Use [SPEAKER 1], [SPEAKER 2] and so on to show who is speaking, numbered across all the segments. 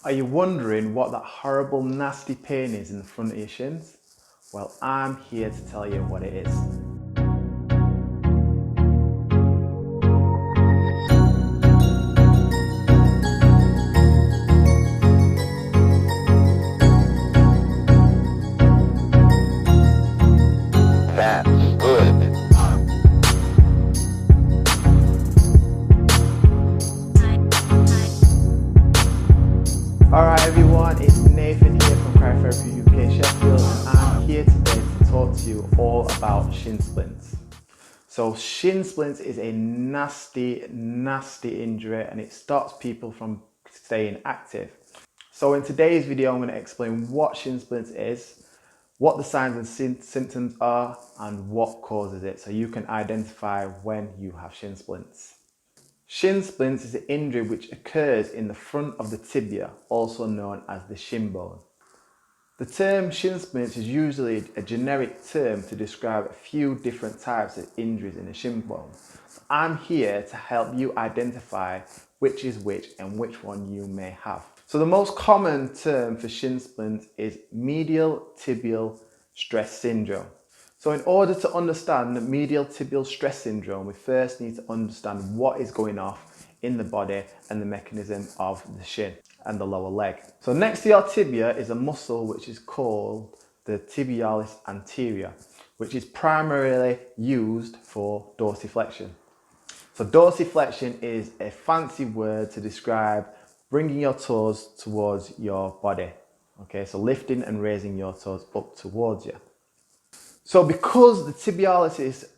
[SPEAKER 1] Are you wondering what that horrible, nasty pain is in the front of your shins? Well, I'm here to tell you what it is.
[SPEAKER 2] That's good.
[SPEAKER 1] Alright everyone, it's Nathan here from Cryotherapy UK Sheffield, and I'm here today to talk to you all about shin splints. So shin splints is a nasty injury, and it stops people from staying active. So in today's video, I'm going to explain what shin splints is, what the signs and symptoms are, and what causes it, so you can identify when you have shin splints. Shin splints is an injury which occurs in the front of the tibia, also known as the shin bone. The term shin splints is usually a generic term to describe a few different types of injuries in the shin bone. So I'm here to help you identify which is which and which one you may have. So the most common term for shin splints is medial tibial stress syndrome. So in order to understand the medial tibial stress syndrome, we first need to understand what is going on in the body and the mechanism of the shin and the lower leg. So next to your tibia is a muscle which is called the tibialis anterior, which is primarily used for dorsiflexion. So dorsiflexion is a fancy word to describe bringing your toes towards your body. Okay, so lifting and raising your toes up towards you. So because the tibialis is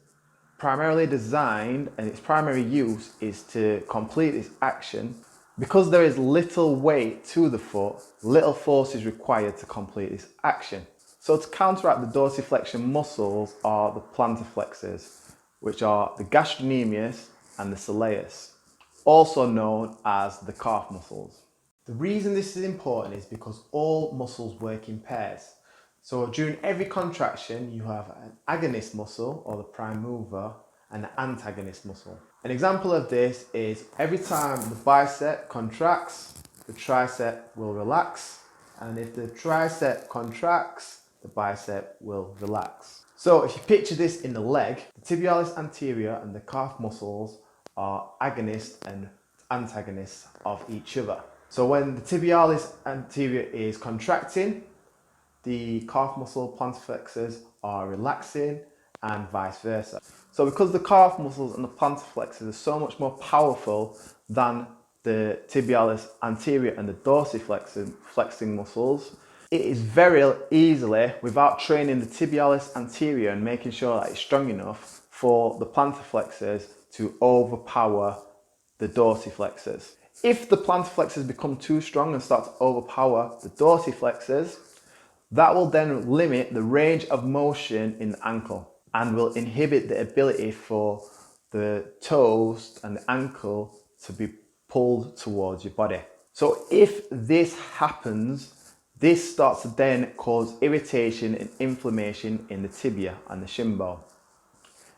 [SPEAKER 1] primarily designed and its primary use is to complete this action, because there is little weight to the foot, little force is required to complete this action. So to counteract the dorsiflexion muscles are the plantar flexors, which are the gastrocnemius and the soleus, also known as the calf muscles. The reason this is important is because all muscles work in pairs. So during every contraction, you have an agonist muscle, or the prime mover, and an antagonist muscle. An example of this is every time the bicep contracts, the tricep will relax, and if the tricep contracts, the bicep will relax. So if you picture this in the leg, the tibialis anterior and the calf muscles are agonists and antagonists of each other. So when the tibialis anterior is contracting, the calf muscle plantar flexors are relaxing, and vice versa. So because the calf muscles and the plantar flexors are so much more powerful than the tibialis anterior and the dorsiflexing muscles, it is very easily, without training the tibialis anterior and making sure that it's strong enough, for the plantar flexors to overpower the dorsiflexors. If the plantar flexors become too strong and start to overpower the dorsiflexors, that will then limit the range of motion in the ankle and will inhibit the ability for the toes and the ankle to be pulled towards your body. So if this happens, this starts to then cause irritation and inflammation in the tibia and the shin bone.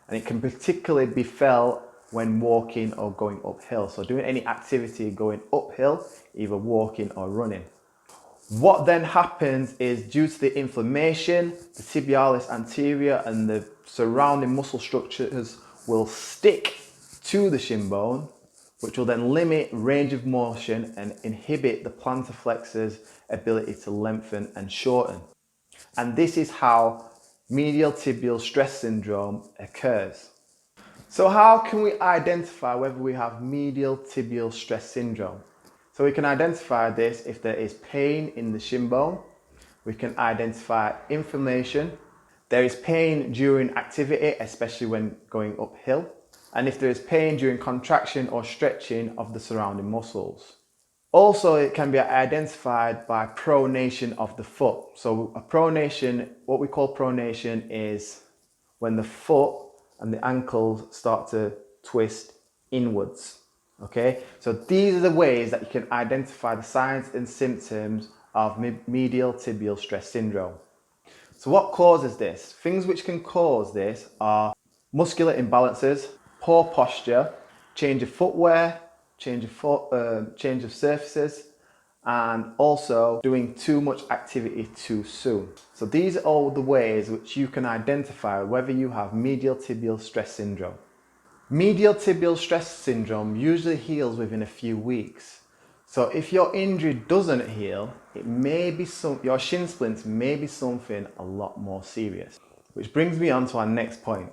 [SPEAKER 1] And it can particularly be felt when walking or going uphill. So doing any activity going uphill, either walking or running. What then happens is, due to the inflammation, the tibialis anterior and the surrounding muscle structures will stick to the shin bone, which will then limit range of motion and inhibit the plantar flexors' ability to lengthen and shorten. And this is how medial tibial stress syndrome occurs. So how can we identify whether we have medial tibial stress syndrome? So we can identify this if there is pain in the shin bone. We can identify inflammation. There is pain during activity, especially when going uphill. And if there is pain during contraction or stretching of the surrounding muscles. Also, it can be identified by pronation of the foot. So a pronation, what we call pronation, is when the foot and the ankles start to twist inwards. Okay, so these are the ways that you can identify the signs and symptoms of medial tibial stress syndrome. So what causes this? Things which can cause this are muscular imbalances, poor posture, change of footwear, change of surfaces, and also doing too much activity too soon. So these are all the ways which you can identify whether you have medial tibial stress syndrome. Medial tibial stress syndrome usually heals within a few weeks. So if your injury doesn't heal, your shin splints may be something a lot more serious. Which brings me on to our next point.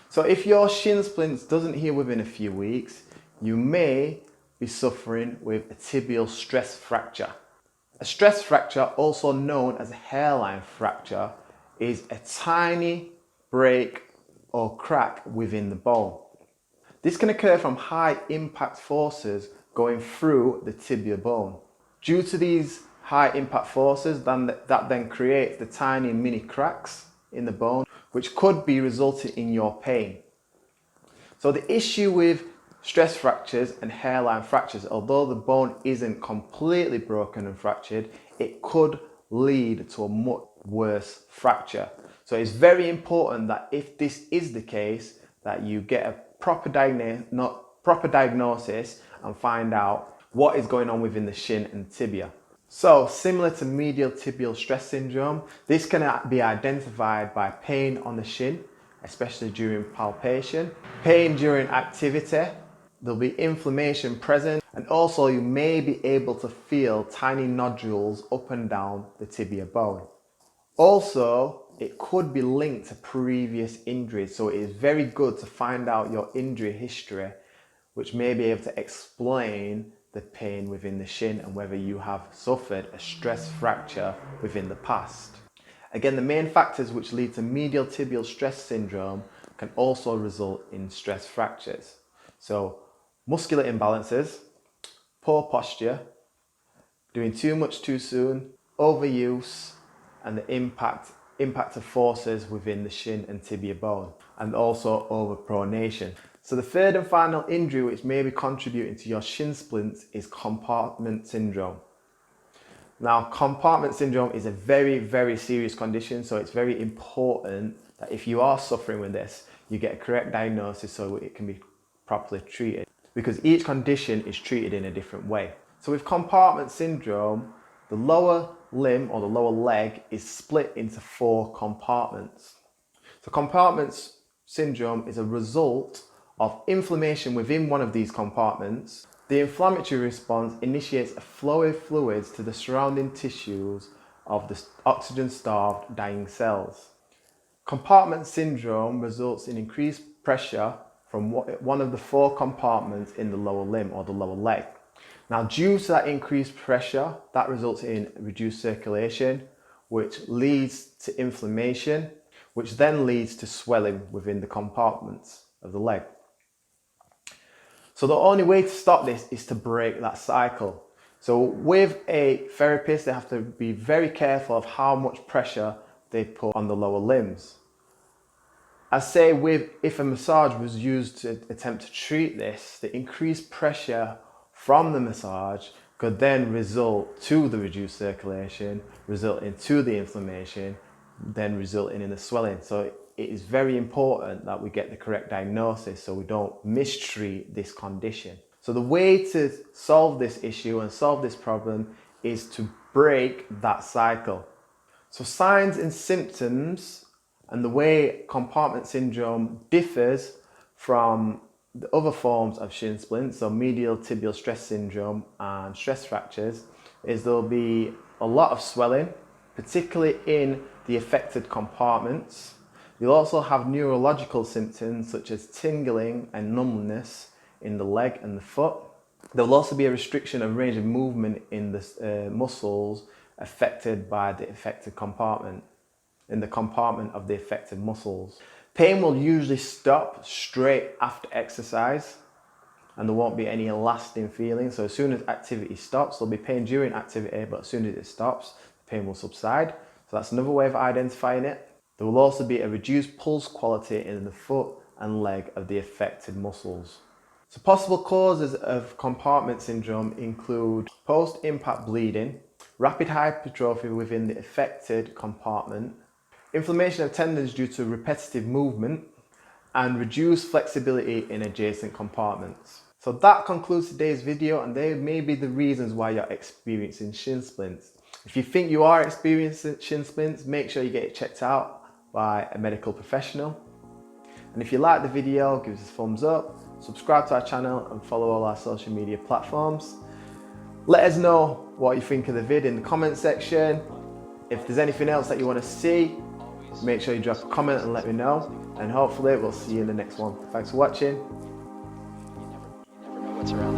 [SPEAKER 1] So if your shin splints doesn't heal within a few weeks, you may be suffering with a tibial stress fracture. A stress fracture, also known as a hairline fracture, is a tiny break or crack within the bone. This can occur from high impact forces going through the tibia bone. Due to these high impact forces, that then creates the tiny mini cracks in the bone, which could be resulting in your pain. So the issue with stress fractures and hairline fractures, although the bone isn't completely broken and fractured, it could lead to a much worse fracture. So it's very important that if this is the case, that you get a proper diagnosis and find out what is going on within the shin and tibia. So similar to medial tibial stress syndrome, this can be identified by pain on the shin, especially during palpation, pain during activity, there'll be inflammation present, and also you may be able to feel tiny nodules up and down the tibia bone. Also, it could be linked to previous injuries, so it is very good to find out your injury history, which may be able to explain the pain within the shin and whether you have suffered a stress fracture within the past. Again, the main factors which lead to medial tibial stress syndrome can also result in stress fractures. So, muscular imbalances, poor posture, doing too much too soon, overuse, and the impact of forces within the shin and tibia bone, and also overpronation. So the third and final injury which may be contributing to your shin splints is compartment syndrome. Now, compartment syndrome is a very, very serious condition, so it's very important that if you are suffering with this, you get a correct diagnosis so it can be properly treated, because each condition is treated in a different way. So with compartment syndrome, the lower limb or the lower leg is split into 4 compartments. So compartment syndrome is a result of inflammation within one of these compartments. The inflammatory response initiates a flow of fluids to the surrounding tissues of the oxygen-starved dying cells. Compartment syndrome results in increased pressure from one of the 4 compartments in the lower limb or the lower leg. Now, due to that increased pressure, that results in reduced circulation, which leads to inflammation, which then leads to swelling within the compartments of the leg. So the only way to stop this is to break that cycle. So with a therapist, they have to be very careful of how much pressure they put on the lower limbs. I say if a massage was used to attempt to treat this, the increased pressure from the massage could then result to the reduced circulation, resulting to the inflammation, then resulting in the swelling. So it is very important that we get the correct diagnosis so we don't mistreat this condition. So the way to solve this issue and solve this problem is to break that cycle. So signs and symptoms and the way compartment syndrome differs from the other forms of shin splints, so medial tibial stress syndrome and stress fractures, is there'll be a lot of swelling, particularly in the affected compartments. You'll also have neurological symptoms such as tingling and numbness in the leg and the foot. There will also be a restriction of range of movement in the muscles affected by the affected compartment, in the compartment of the affected muscles. Pain will usually stop straight after exercise and there won't be any lasting feeling. So as soon as activity stops, there'll be pain during activity, but as soon as it stops, the pain will subside. So that's another way of identifying it. There will also be a reduced pulse quality in the foot and leg of the affected muscles. So possible causes of compartment syndrome include post-impact bleeding, rapid hypertrophy within the affected compartment, inflammation of tendons due to repetitive movement, and reduced flexibility in adjacent compartments. So that concludes today's video, and they may be the reasons why you're experiencing shin splints. If you think you are experiencing shin splints, make sure you get it checked out by a medical professional. And if you like the video, give us a thumbs up, subscribe to our channel and follow all our social media platforms. Let us know what you think of the vid in the comment section. If there's anything else that you want to see, make sure you drop a comment and let me know. And hopefully we'll see you in the next one. Thanks for watching.
[SPEAKER 2] You never know what's around